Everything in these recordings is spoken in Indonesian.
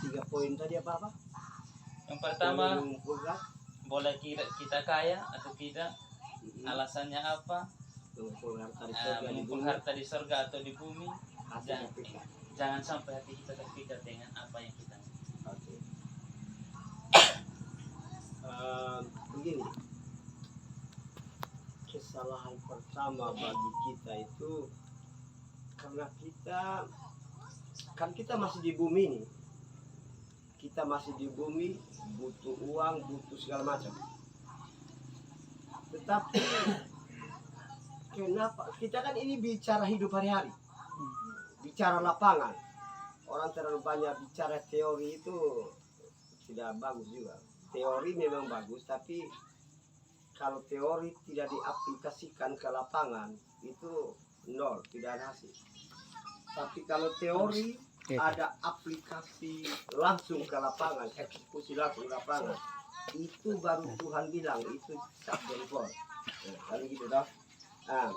3 poin tadi apa? Yang pertama, boleh kita kaya atau tidak, alasannya apa, mengumpul harta di surga atau di bumi. Jangan sampai hati kita terpikat dengan apa yang kita begini, kesalahan pertama bagi kita itu karena kita masih di bumi nih. Kita masih di bumi, butuh uang, butuh segala macam. Tetapi kenapa kita kan ini bicara hidup hari-hari, bicara lapangan. Orang terlalu banyak bicara teori itu tidak bagus juga. Teori memang bagus, tapi kalau teori tidak diaplikasikan ke lapangan itu nol, tidak ada hasil. Tapi kalau teori ada aplikasi langsung ke lapangan, eksekusi langsung ke lapangan, itu baru Tuhan bilang itu subject verb. Kalau gitu dah. Nah,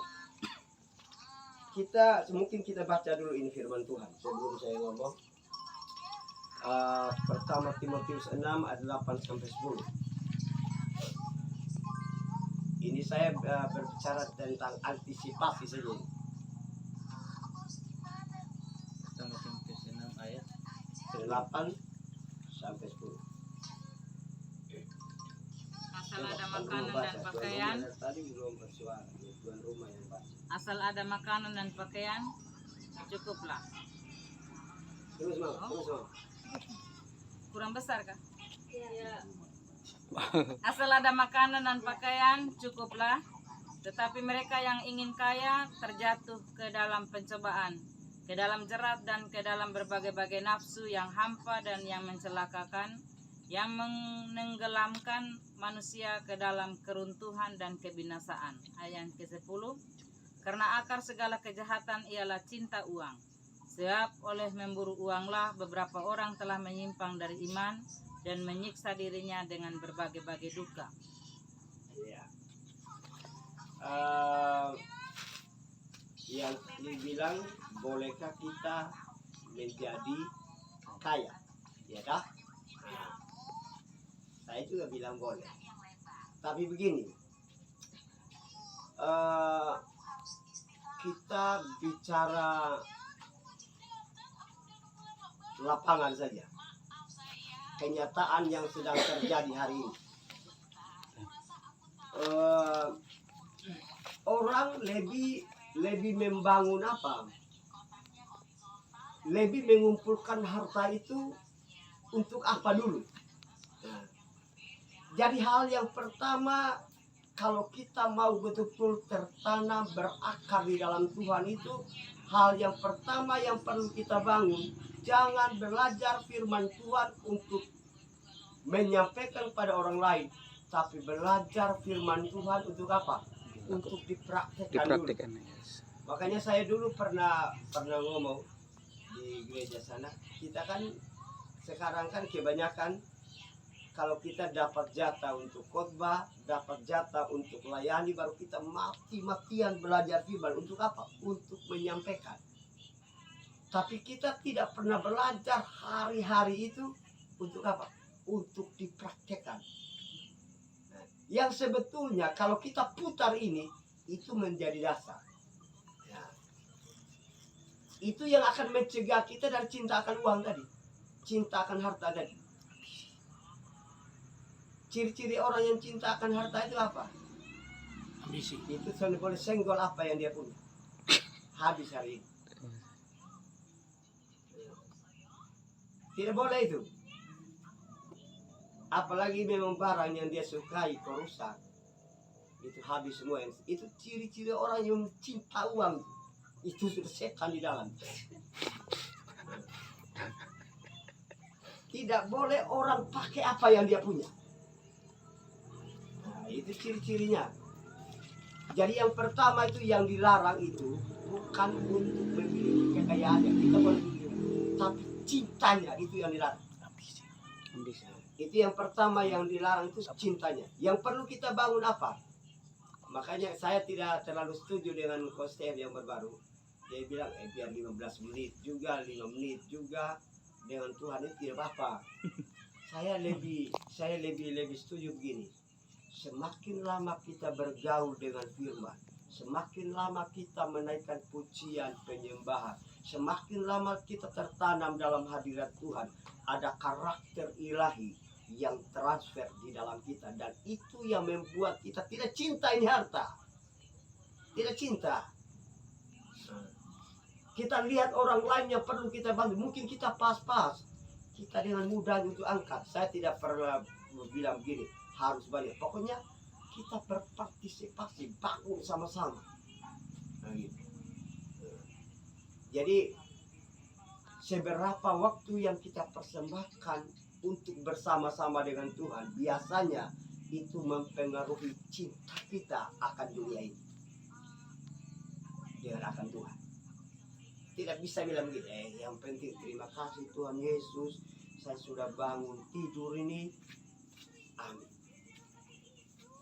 mungkin kita baca dulu ini firman Tuhan sebelum saya ngomong. Pertama Timotius 6 ayat 8 sampai 10. Ini saya berbicara tentang antisipasi saja. Pertama Timotius 6 ayat 8 sampai 10. Asal ada makanan dan pakaian. Tadi belum bersuara, tuan rumah yang baca. Asal ada makanan dan pakaian, cukuplah. Terus mau. Kurang besar kah? Iya. Asal ada makanan dan pakaian, cukuplah. Tetapi mereka yang ingin kaya terjatuh ke dalam pencobaan, ke dalam jerat dan ke dalam berbagai-bagai nafsu yang hampa dan yang mencelakakan, yang menenggelamkan manusia ke dalam keruntuhan dan kebinasaan. Ayat ke-10. Karena akar segala kejahatan ialah cinta uang. Sebab oleh memburu uanglah beberapa orang telah menyimpang dari iman dan menyiksa dirinya dengan berbagai-bagai duka. Ya. Yang dibilang bolehkah kita menjadi kaya? Ya dah. Nah, saya juga bilang boleh. Tapi begini, kita bicara lapangan saja, kenyataan yang sedang terjadi hari ini. Orang lebih membangun apa? Lebih mengumpulkan harta itu untuk apa dulu? Nah, jadi hal yang pertama, kalau kita mau betul-betul tertanam berakar di dalam Tuhan itu, hal yang pertama yang perlu kita bangun, jangan belajar firman Tuhan untuk menyampaikan pada orang lain, tapi belajar firman Tuhan untuk apa? Untuk dipraktekkan dulu. Makanya saya dulu pernah ngomong di gereja sana, kita kan sekarang kan kebanyakan kalau kita dapat jatah untuk khotbah, dapat jatah untuk melayani, baru kita mati-matian belajar firman. Untuk apa? Untuk menyampaikan. Tapi kita tidak pernah belajar hari-hari itu untuk apa? Untuk dipraktekkan. Nah, yang sebetulnya kalau kita putar ini, itu menjadi dasar. Nah, itu yang akan mencegah kita dari cinta akan uang tadi, cinta akan harta tadi. Ciri-ciri orang yang cinta akan harta itu apa? Ambisi. Itu soalnya boleh senggol apa yang dia punya. Habis hari ini. Tidak boleh itu. Apalagi memang barang yang dia sukai kau rusak, itu habis semua. Itu ciri-ciri orang yang cinta uang. Itu sudah setan di dalam. Tidak boleh orang pakai apa yang dia punya. Nah, itu ciri-cirinya. Jadi yang pertama itu yang dilarang itu bukan untuk memiliki kekayaan yang kita boleh, tapi cintanya itu yang dilarang. Ambisi. Itu yang pertama yang dilarang, itu cintanya. Yang perlu kita bangun apa? Makanya saya tidak terlalu setuju dengan coach yang berbaru. Dia bilang biar 15 menit juga, 5 menit juga. dengan Tuhan itu tidak apa-apa. Saya lebih setuju begini. Semakin lama kita bergaul dengan firman, semakin lama kita menaikkan pujian penyembahan, semakin lama kita tertanam dalam hadirat Tuhan, ada karakter ilahi yang transfer di dalam kita, dan itu yang membuat kita tidak cinta ini harta. Tidak cinta. Kita lihat orang lain yang perlu kita bantu, mungkin kita pas-pas, kita dengan mudah untuk angkat. Saya tidak pernah bilang begini, harus banyak. Pokoknya kita berpartisipasi, bangun sama-sama. Nah, gitu. Jadi seberapa waktu yang kita persembahkan untuk bersama-sama dengan Tuhan, biasanya itu mempengaruhi cinta kita akan dunia ini dengan akan Tuhan. Tidak bisa bilang begini, yang penting terima kasih Tuhan Yesus, saya sudah bangun tidur ini, amin.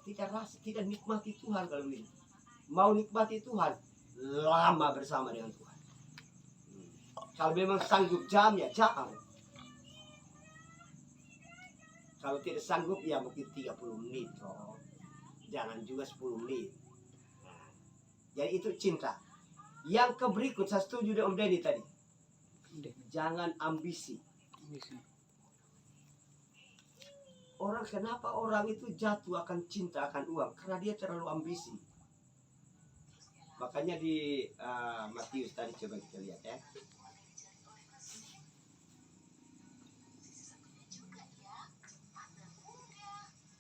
Tidak nikmati Tuhan kalau ini. Mau nikmati Tuhan, lama bersama dengan Tuhan. Kalau memang sanggup jam, ya jam. Kalau tidak sanggup, ya mungkin 30 menit. Oh. Jangan juga 10 menit. Nah, jadi itu cinta. Yang keberikut, saya setuju dengan Om Denny tadi. Jangan ambisi. Kenapa orang itu jatuh akan cinta akan uang? Karena dia terlalu ambisi. Makanya di Matius tadi coba kita lihat ya.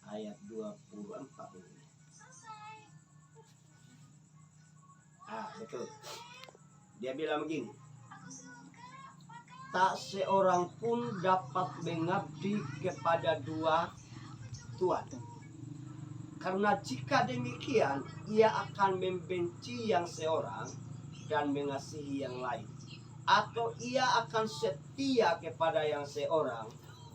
Ayat 24 ini. Betul. Dia bilang begini. Tak seorang pun dapat mengabdi kepada dua tuan. Karena jika demikian, ia akan membenci yang seorang dan mengasihi yang lain. Atau ia akan setia kepada yang seorang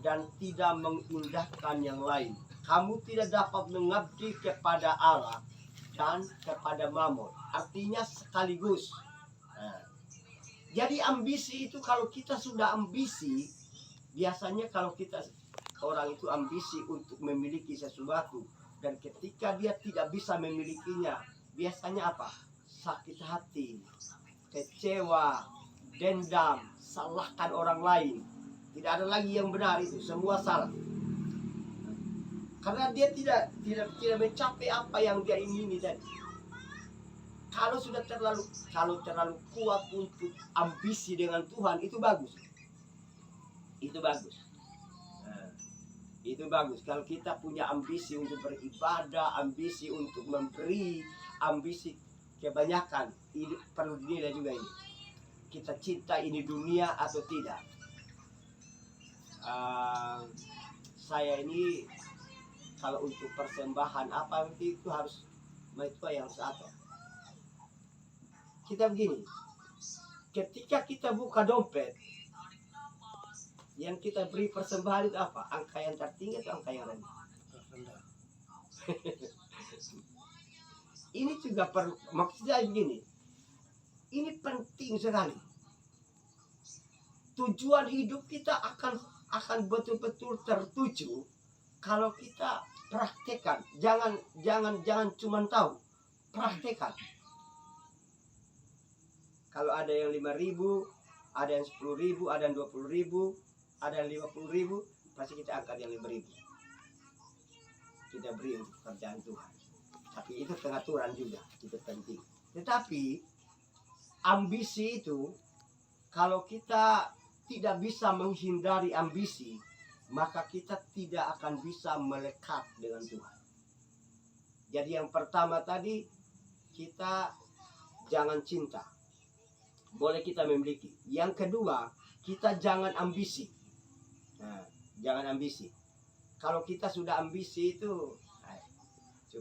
dan tidak mengindahkan yang lain. Kamu tidak dapat mengabdi kepada Allah dan kepada Mamon. Artinya sekaligus. Jadi ambisi itu, kalau kita sudah ambisi, biasanya kalau kita orang itu ambisi untuk memiliki sesuatu, dan ketika dia tidak bisa memilikinya, biasanya apa? Sakit hati, kecewa, dendam, salahkan orang lain. Tidak ada lagi yang benar, itu semua salah. Karena dia tidak mencapai apa yang dia ingini tadi. Kalau terlalu kuat untuk ambisi dengan Tuhan, itu bagus. Itu bagus. Nah, itu bagus. Kalau kita punya ambisi untuk beribadah, ambisi untuk memberi, ambisi kebanyakan, ini perlu dinilai juga ini. Kita cinta ini dunia atau tidak. Saya ini kalau untuk persembahan apa itu harus itu yang satu. Kita begini, ketika kita buka dompet, yang kita beri persembahan itu apa? Angka yang tertinggi atau angka yang rendah? Ini juga maksudnya begini, ini penting sekali. Tujuan hidup kita akan betul-betul tertuju kalau kita praktekkan. Jangan cuma tahu, praktekkan. Kalau ada yang 5.000, ada yang 10.000, ada yang 20.000, ada yang 50.000, pasti kita angkat yang 5.000. Kita beri untuk kerjaan Tuhan. Tapi itu pengaturan juga, itu penting. Tetapi ambisi itu, kalau kita tidak bisa menghindari ambisi, maka kita tidak akan bisa melekat dengan Tuhan. Jadi yang pertama tadi, kita jangan cinta. Boleh kita memiliki. Yang kedua, kita jangan ambisi. Nah, jangan ambisi. Kalau kita sudah ambisi itu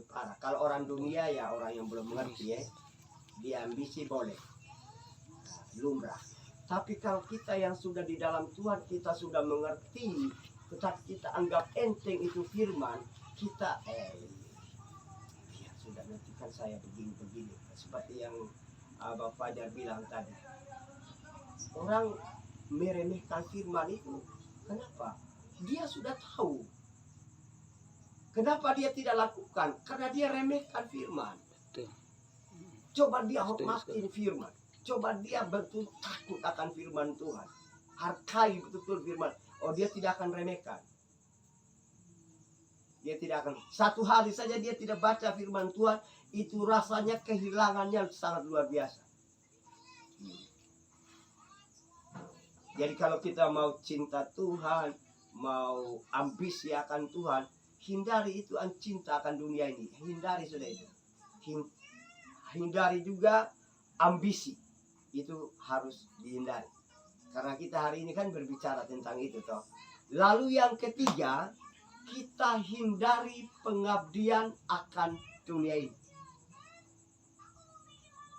parah. Kalau orang dunia ya orang yang belum mengerti ya, dia ambisi boleh, lumrah. Tapi kalau kita yang sudah di dalam Tuhan, kita sudah mengerti, tetapi kita anggap enteng itu firman, kita ya sudah, nanti kan saya begini-begini. Seperti yang Bapak Fajar bilang tadi. Orang meremehkan firman itu. Kenapa? Dia sudah tahu. Kenapa dia tidak lakukan? Karena dia remehkan firman. Betul. Coba dia Setuju, hormatin firman. Coba dia betul takut akan firman Tuhan. Hargai betul-betul firman. Oh, dia tidak akan remehkan. Dia tidak akan. Satu hari saja dia tidak baca firman Tuhan, itu rasanya kehilangannya sangat luar biasa. Jadi kalau kita mau cinta Tuhan, mau ambisi akan Tuhan, hindari itu cinta akan dunia ini. Hindari sudah itu. Hindari juga ambisi. Itu harus dihindari. Karena kita hari ini kan berbicara tentang itu toh. Lalu yang ketiga, kita hindari pengabdian akan dunia ini.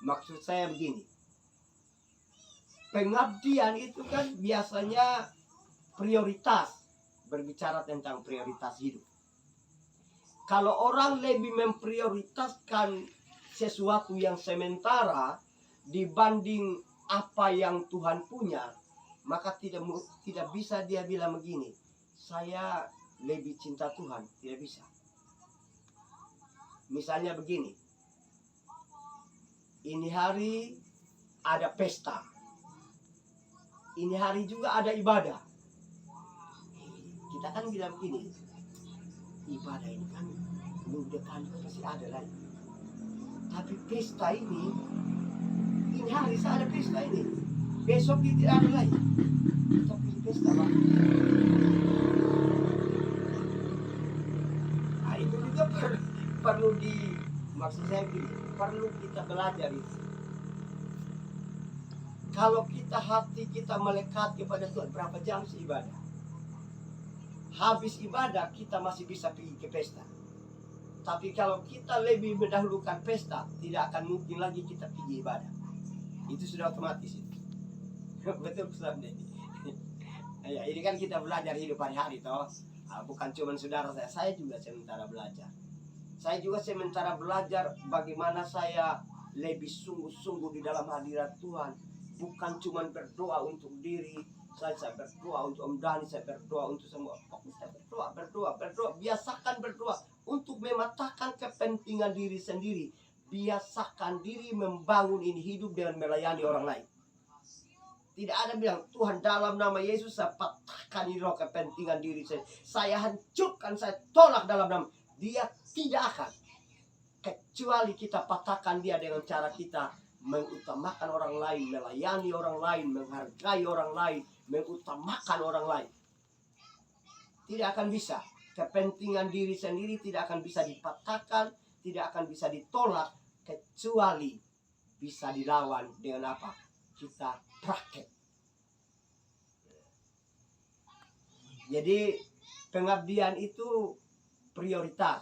Maksud saya begini. Pengabdian itu kan biasanya prioritas. Berbicara tentang prioritas hidup. Kalau orang lebih memprioritaskan sesuatu yang sementara dibanding apa yang Tuhan punya, maka tidak bisa dia bilang begini, saya lebih cinta Tuhan. Tidak bisa. Misalnya begini, ini hari ada pesta, ini hari juga ada ibadah. Kita kan bilang begini, ibadah ini kan minggu depan pasti ada lagi. Tapi pesta ini hari saya ada pesta ini, besok tidak ada lagi. Tapi pesta apa? Nah, itu juga perlu maksud saya gini, perlu kita belajar itu. Kalau kita hati kita melekat kepada Tuhan, berapa jam sih ibadah? Habis ibadah kita masih bisa pergi ke pesta. Tapi kalau kita lebih mendahulukan pesta, tidak akan mungkin lagi kita pergi ibadah. Itu sudah otomatis itu. Betul Ustaz Dedi. Ya, ini kan kita belajar hidup hari-hari toh. Bukan cuma saudara saya juga sementara belajar. Saya juga sementara belajar bagaimana saya lebih sungguh-sungguh di dalam hadirat Tuhan. Bukan cuma berdoa untuk diri, saya berdoa untuk Om Dani, saya berdoa untuk semua. Fokus saya berdoa. Biasakan berdoa untuk mematahkan kepentingan diri sendiri. Biasakan diri membangun ini hidup dengan melayani orang lain. Tidak ada bilang, Tuhan dalam nama Yesus saya patahkan ini roh kepentingan diri saya. Saya hancurkan, saya tolak dalam nama. Dia tidak akan. Kecuali kita patahkan dia dengan cara kita mengutamakan orang lain, melayani orang lain, menghargai orang lain, mengutamakan orang lain. Tidak akan bisa. Kepentingan diri sendiri tidak akan bisa dipatahkan, tidak akan bisa ditolak, kecuali bisa dilawan dengan apa? Kita praktek. Jadi pengabdian itu prioritas.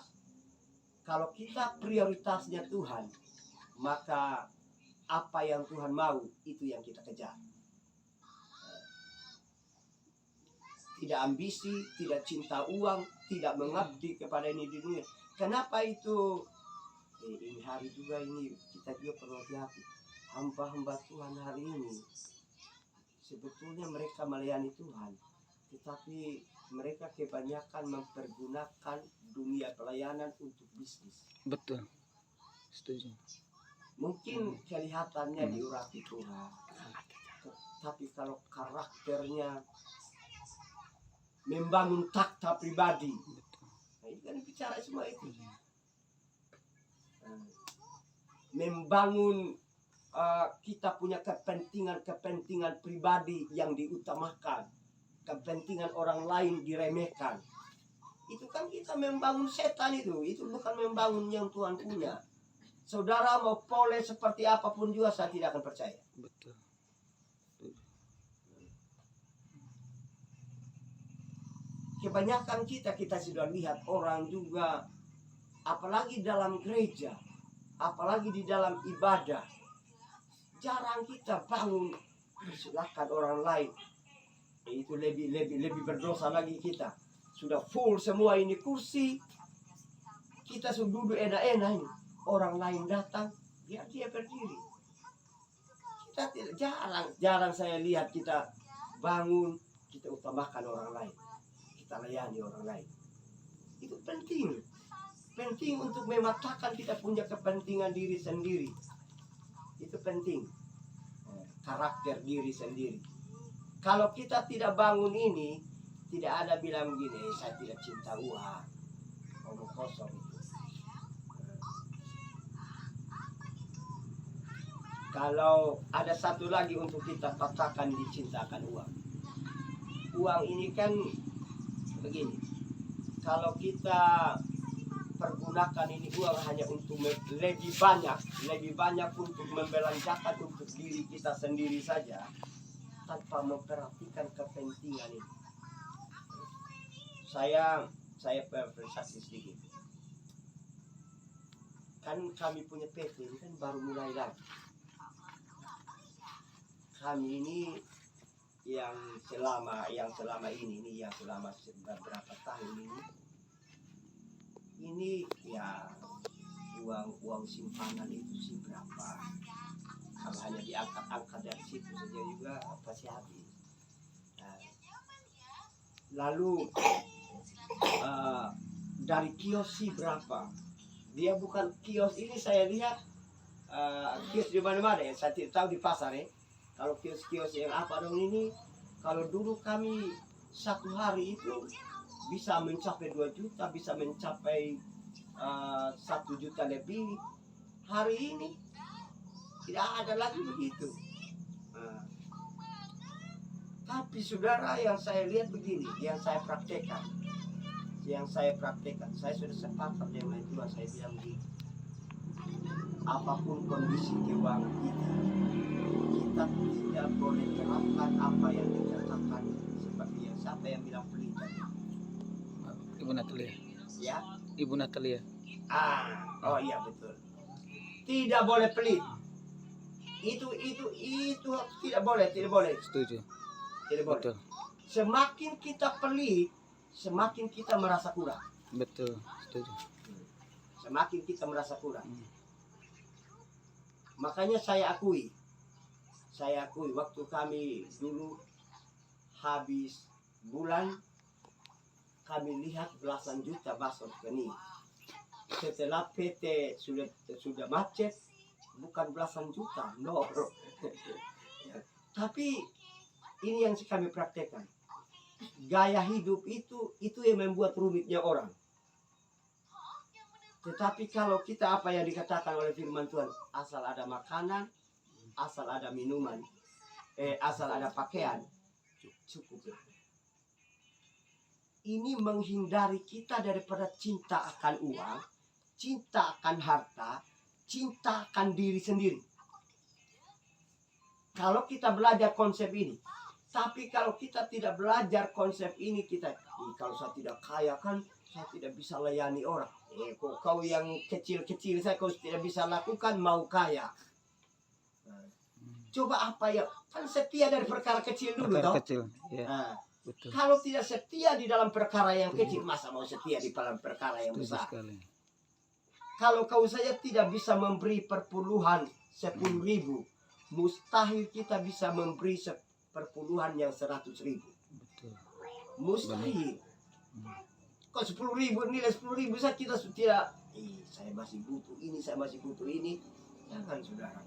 Kalau kita prioritasnya Tuhan, maka apa yang Tuhan mau itu yang kita kejar. Tidak ambisi, tidak cinta uang, tidak mengabdi kepada ini di dunia. Kenapa itu? Ini hari juga ini kita juga perlu hati-hati. Hamba-hamba Tuhan hari ini sebetulnya mereka melayani Tuhan, tetapi mereka kebanyakan mempergunakan dunia pelayanan untuk bisnis. Betul. Setuju. Mungkin kelihatannya diurapi Tuhan, tapi kalau karakternya membangun takhta pribadi, nah, ini kan bicara semua itu. Membangun kita punya kepentingan pribadi yang diutamakan, kepentingan orang lain diremehkan. Itu kan kita membangun setan itu bukan membangun yang Tuhan punya. Saudara mau poles seperti apapun juga saya tidak akan percaya. Betul. Kebanyakan kita sudah lihat orang juga, apalagi dalam gereja, apalagi di dalam ibadah, jarang kita bangun persilahkan orang lain. Itu lebih berdosa lagi kita. Sudah full semua ini kursi, kita sudah duduk enak-enak ini. Orang lain datang, biar dia berdiri. Kita jarang saya lihat kita bangun, kita utamakan orang lain, kita layani orang lain. Itu penting. Penting untuk mematakan kita punya kepentingan diri sendiri. Itu penting. Karakter diri sendiri. Kalau kita tidak bangun ini, tidak ada bilang begini, saya tidak cinta uang. Omong kosong itu. Kalau ada satu lagi untuk kita patahkan, dicintakan uang. Uang ini kan begini. Kalau kita pergunakan ini uang hanya untuk lebih banyak untuk membelanjakan untuk diri kita sendiri saja, tanpa memperhatikan kepentingan ini. Saya berprestasi sedikit. Kan kami punya PT ini kan baru mulai lagi. Kami ini yang selama beberapa tahun ini ya uang simpanan itu sih berapa? Kalau hanya diangkat-angkat dari situ saja juga pasti habis. Nah, lalu dari kios sih berapa? Dia bukan kios ini, saya lihat kios di mana-mana ya. Saya tidak tahu di pasar ya. Kalau kios-kios yang apa dong ini, kalau dulu kami satu hari itu bisa mencapai 2 juta, bisa mencapai 1 juta lebih. Hari ini tidak ada lagi begitu. Tapi saudara, yang saya lihat begini, yang saya praktekkan, saya sudah sepakat dengan Tuhan. Saya bilang begini, apapun kondisi keuangan kita tidak boleh terapkan apa yang dikatakan seperti yang siapa yang bilang pelit tadi? Ibu Natalia. Ya? Ibu Natalia. Oh iya betul. Tidak boleh pelit. Itu tidak boleh. Setuju. Tidak boleh. Betul. Semakin kita pelit, semakin kita merasa kurang. Betul. Setuju. Semakin kita merasa kurang. Makanya saya akui waktu kami dulu habis bulan, kami lihat belasan juta masuk ke ini. Setelah PT sudah macet, bukan belasan juta, no. Tapi ini yang kami praktekkan. Gaya hidup itu yang membuat rumitnya orang. Tetapi kalau kita apa yang dikatakan oleh firman Tuhan, asal ada makanan, asal ada minuman, asal ada pakaian, cukup. Ini menghindari kita daripada cinta akan uang, cinta akan harta, cinta akan diri sendiri. Kalau kita belajar konsep ini, tapi kalau kita tidak belajar konsep ini, kalau saya tidak kaya kan, saya tidak bisa layani orang. Kau yang kecil-kecil saya kau tidak bisa lakukan, mau kaya. Coba apa ya? Kan setia dari perkara kecil dulu, Perkara toh. kecil. Ya. Betul. Kalau tidak setia di dalam perkara yang kecil, masa mau setia di dalam perkara yang Setuju besar? sekali. Kalau kau saja tidak bisa memberi perpuluhan 10.000, mustahil kita bisa memberi perpuluhan yang 100.000. Betul. Mustahil. Kok 10.000, nilai 10.000 saja kita tidak. Saya masih butuh ini, saya masih butuh ini. Jangan, saudara.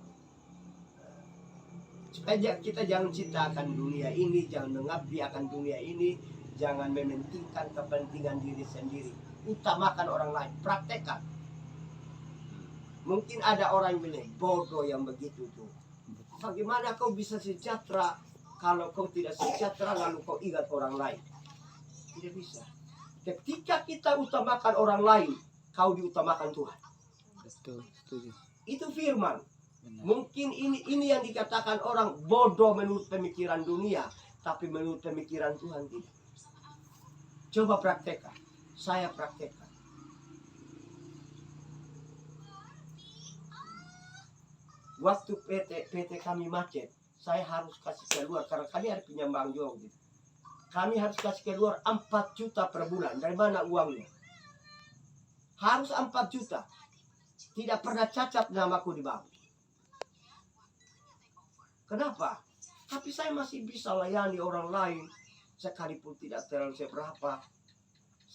Supaya kita jangan cinta akan dunia ini, jangan mengabdi akan dunia ini, jangan mementingkan kepentingan diri sendiri. Utamakan orang lain, praktekkan. Mungkin ada orang yang bilang, bodoh yang begitu tuh. Bagaimana kau bisa sejahtera kalau kau tidak sejahtera lalu kau ingat orang lain? Tidak bisa. Ketika kita utamakan orang lain, kau diutamakan Tuhan. Betul. Setuju. Itu firman. Benar. Mungkin ini yang dikatakan orang bodoh menurut pemikiran dunia, tapi menurut pemikiran Tuhan tidak. Coba praktekkan. Saya praktekkan. Waktu PT kami macet, saya harus kasih keluar karena kami ada penyambang juga gitu. Kami harus kasih keluar 4 juta per bulan. Dari mana uangnya? Harus 4 juta. Tidak pernah cacat namaku di bank. Kenapa? Tapi saya masih bisa layani orang lain sekalipun tidak terlalu seberapa.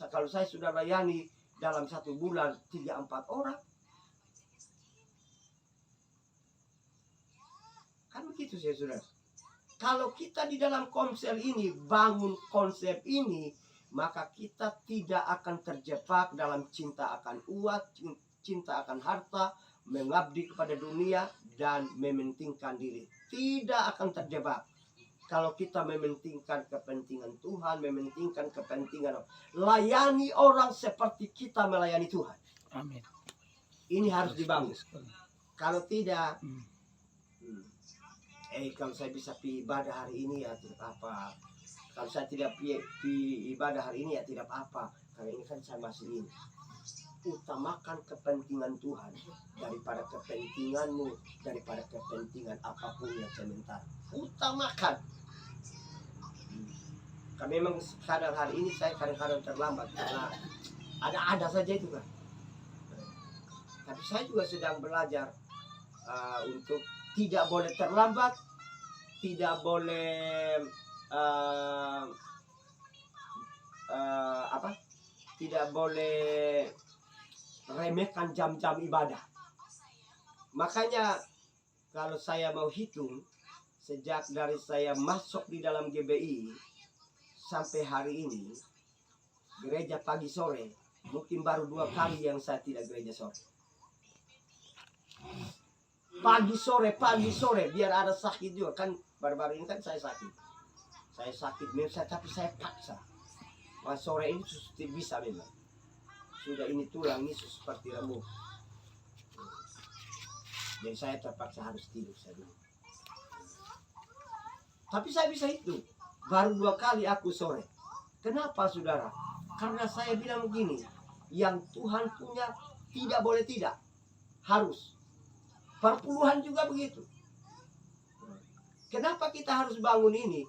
Kalau saya sudah layani dalam 1 bulan 3-4 orang, kan begitu saya sudah. Kalau kita di dalam konsep ini, bangun konsep ini, maka kita tidak akan terjebak dalam cinta akan uang, cinta akan harta, mengabdi kepada dunia, dan mementingkan diri. Tidak akan terjebak. Kalau kita mementingkan kepentingan Tuhan, mementingkan kepentingan orang. Layani orang seperti kita melayani Tuhan. Amin. Ini harus dibangun. Kalau tidak, Hmm. kalau saya bisa pi ibadah hari ini ya tidak apa. Kalau saya tidak pi ibadah hari ini ya tidak apa. Karena ini kan saya masih ini. Utamakan kepentingan Tuhan daripada kepentinganmu, daripada kepentingan apapun yang sementara. Utamakan. Karena memang kadang hari ini saya kadang-kadang terlambat karena ada saja itu kan. Tapi saya juga sedang belajar untuk tidak boleh terlambat, tidak boleh tidak boleh remehkan jam-jam ibadah. Makanya kalau saya mau hitung sejak dari saya masuk di dalam GBI sampai hari ini, gereja pagi sore, mungkin baru 2 kali yang saya tidak gereja sore. Pagi sore, biar ada sakit juga kan. Baru-baru ini kan saya sakit tapi saya paksa. Mas sore ini tidak bisa memang. Sudah ini tulang ini seperti remuk. Jadi saya terpaksa harus tidur saya dulu. Tapi saya bisa itu. Baru 2 kali aku sore. Kenapa saudara? Karena saya bilang begini, yang Tuhan punya tidak boleh tidak. Harus. Perpuluhan juga begitu. Kenapa kita harus bangun ini?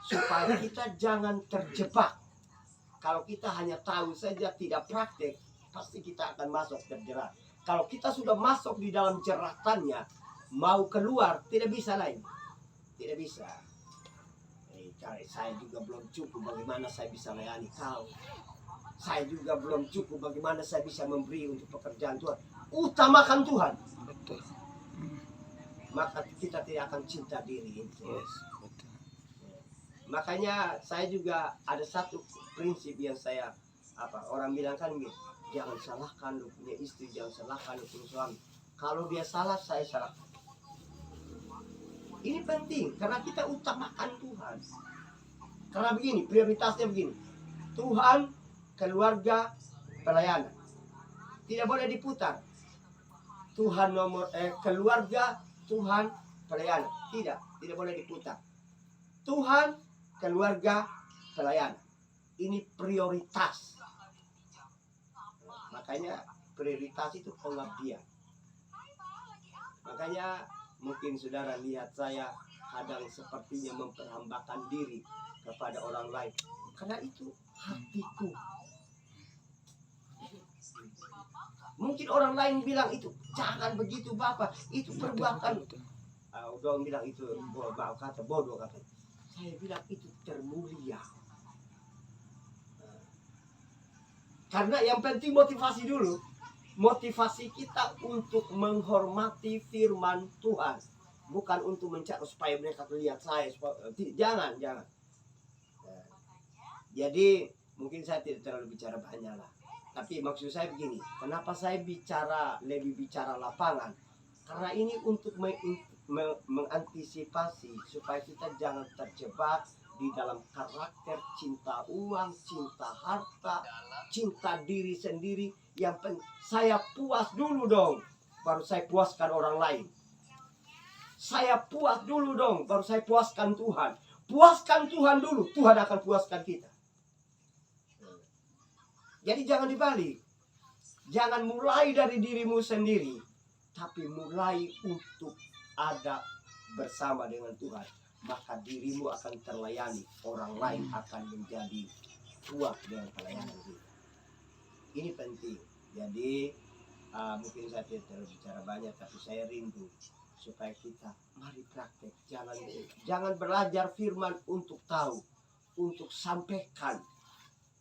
Supaya kita jangan terjebak. Kalau kita hanya tahu saja tidak praktek, pasti kita akan masuk terjerat. Kalau kita sudah masuk di dalam jeratannya, mau keluar tidak bisa lagi. Tidak bisa. Saya juga belum cukup bagaimana saya bisa layani kau. Saya juga belum cukup bagaimana saya bisa memberi untuk pekerjaan Tuhan. Utamakan Tuhan. Betul. Maka kita tidak akan cinta diri. Yes, betul. Makanya saya juga ada satu prinsip yang saya orang bilang kan, jangan salahkan lu punya istri, jangan salahkan lu punya suami. Kalau dia salah, saya salahkan. Ini penting karena kita utamakan Tuhan. Karena begini, prioritasnya begini. Tuhan, keluarga, pelayanan. Tidak boleh diputar. Tuhan keluarga, Tuhan, pelayanan. Tidak boleh diputar. Tuhan, keluarga, pelayanan. Ini prioritas. Makanya prioritas itu pengabdian. Makanya mungkin saudara lihat saya kadang sepertinya memperhambakan diri kepada orang lain. Karena itu hatiku. Mungkin orang lain bilang itu jangan begitu Bapak, itu perbuatan. Udah bilang itu bodoh kata. Saya bilang itu termulia. Karena yang penting motivasi dulu. Motivasi kita untuk menghormati firman Tuhan, bukan untuk mencari supaya mereka lihat saya. Jangan. Jadi mungkin saya tidak terlalu bicara banyak lah. Tapi maksud saya begini, kenapa saya lebih bicara lapangan? Karena ini untuk mengantisipasi supaya kita jangan terjebak di dalam karakter cinta uang, cinta harta, cinta diri sendiri. Yang saya puas dulu dong, baru saya puaskan orang lain. Saya puas dulu dong, baru saya puaskan Tuhan. Puaskan Tuhan dulu, Tuhan akan puaskan kita. Jadi jangan dibalik. Jangan mulai dari dirimu sendiri, tapi mulai untuk ada bersama dengan Tuhan. Maka dirimu akan terlayani, orang lain akan menjadi puas dengan pelayanan kita. Ini penting. Jadi mungkin saya tidak terlalu bicara banyak, tapi saya rindu supaya kita mari praktek. Jangan belajar firman untuk tahu, untuk sampaikan.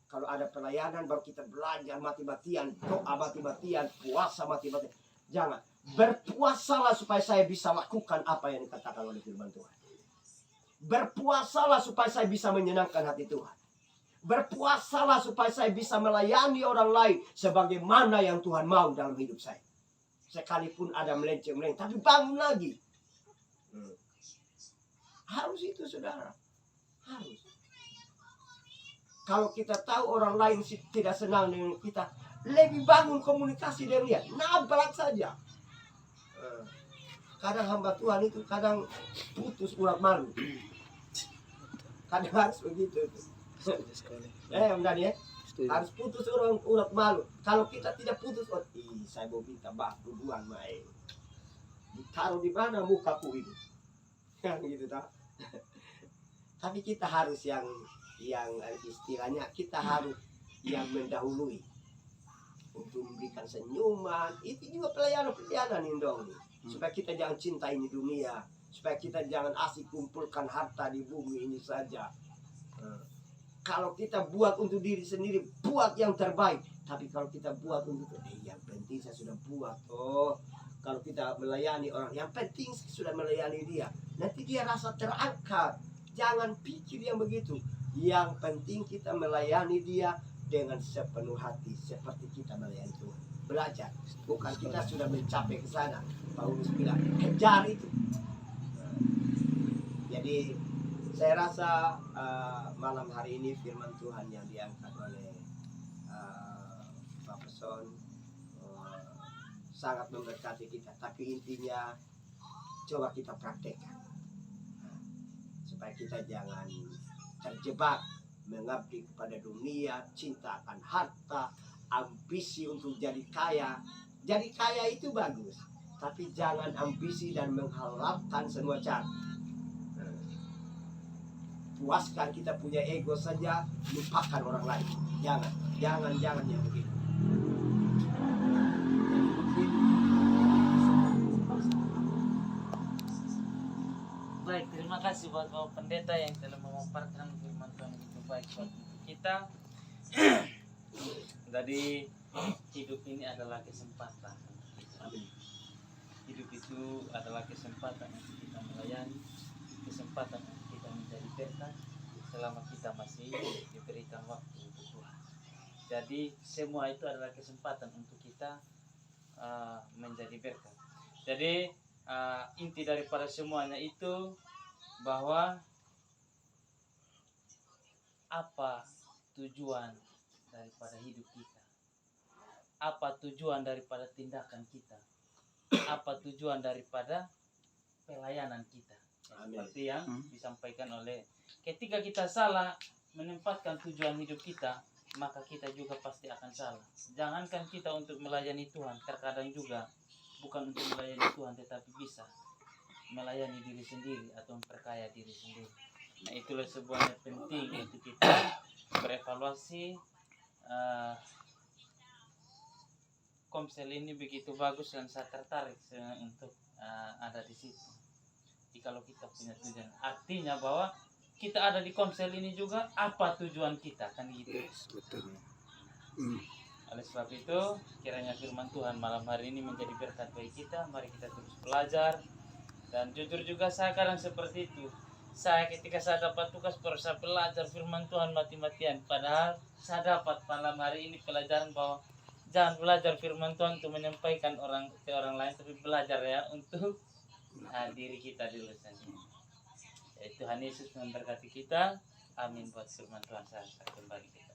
Kalau ada pelayanan baru kita belajar mati-matian, doa mati-matian, puasa mati-matian. Jangan. Berpuasalah supaya saya bisa lakukan apa yang dikatakan oleh firman Tuhan. Berpuasalah supaya saya bisa menyenangkan hati Tuhan. Berpuasalah supaya saya bisa melayani orang lain sebagaimana yang Tuhan mau dalam hidup saya. Sekalipun ada melenceng-melenceng, tapi bangun lagi. Harus itu, saudara. Harus. Kalau kita tahu orang lain tidak senang dengan kita, lebih bangun komunikasi dengan dia. Nabrak saja. Kadang hamba Tuhan itu kadang putus urat malu. Kadang harus begitu. Setuju sekali. Benar ya? Setuju. Harus putus urat malu. Kalau kita tidak putus, saya mau minta maaf duluan, Mae. Ditaruh di mana mukaku ini? Kan gitu tak? Tapi kita harus yang istilahnya kita harus yang mendahului untuk memberikan senyuman. Itu juga pelayanan ini dong, supaya kita jangan cinta ini dunia, supaya kita jangan asik kumpulkan harta di bumi ini saja. Kalau kita buat untuk diri sendiri, buat yang terbaik. Tapi kalau kita buat untuk yang penting saya sudah buat. Kalau kita melayani orang, yang penting saya sudah melayani dia. Nanti dia rasa terangkat. Jangan pikir yang begitu. Yang penting kita melayani dia dengan sepenuh hati, seperti kita melayani Tuhan. Belajar. Bukan kita sudah mencapai ke sana. Paulus bilang, kejar itu. Jadi saya rasa malam hari ini firman Tuhan yang diangkat oleh Pak Person sangat memberkati kita. Tapi intinya coba kita praktekkan supaya kita jangan terjebak mengabdi kepada dunia, cinta akan harta, ambisi untuk jadi kaya. Jadi kaya itu bagus, tapi jangan ambisi dan mengharapkan semua cara. Puaskan kita punya ego saja, lupakan orang lain. Jangan yang begitu. Baik, terima kasih buat Bapak Pendeta yang telah memaparkan firman Tuhan itu baik buat kita. Jadi hidup ini adalah kesempatan. Hidup itu adalah kesempatan untuk kita melayani, kesempatan untuk kita menjadi berkat selama kita masih diberikan waktu untuk Tuhan. Jadi semua itu adalah kesempatan untuk kita menjadi berkat. Jadi inti daripada semuanya itu bahwa apa tujuan daripada hidup kita, apa tujuan daripada tindakan kita, apa tujuan daripada pelayanan kita. Seperti yang disampaikan oleh, ketika kita salah menempatkan tujuan hidup kita, maka kita juga pasti akan salah. Jangankan kita untuk melayani Tuhan, terkadang juga bukan untuk melayani Tuhan, tetapi bisa melayani diri sendiri atau memperkaya diri sendiri. Nah, itulah sebuah yang penting untuk kita berevaluasi. Komsel ini begitu bagus dan saya tertarik untuk ada di situ. Jadi kalau kita punya tujuan, artinya bahwa kita ada di komsel ini juga, apa tujuan kita, kan gitu. Betul. Oleh sebab itu, kiranya firman Tuhan malam hari ini menjadi berkat bagi kita. Mari kita terus belajar. Dan jujur juga saya kadang seperti itu. Saya ketika saya dapat tugas baru saya belajar firman Tuhan mati-matian. Padahal saya dapat malam hari ini pelajaran bahwa jangan belajar firman Tuhan untuk menyampaikan ke orang lain, tapi belajar ya untuk diri kita dulu saja. Tuhan Yesus memberkati kita. Amin. Buat firman Tuhan saya kembali kita.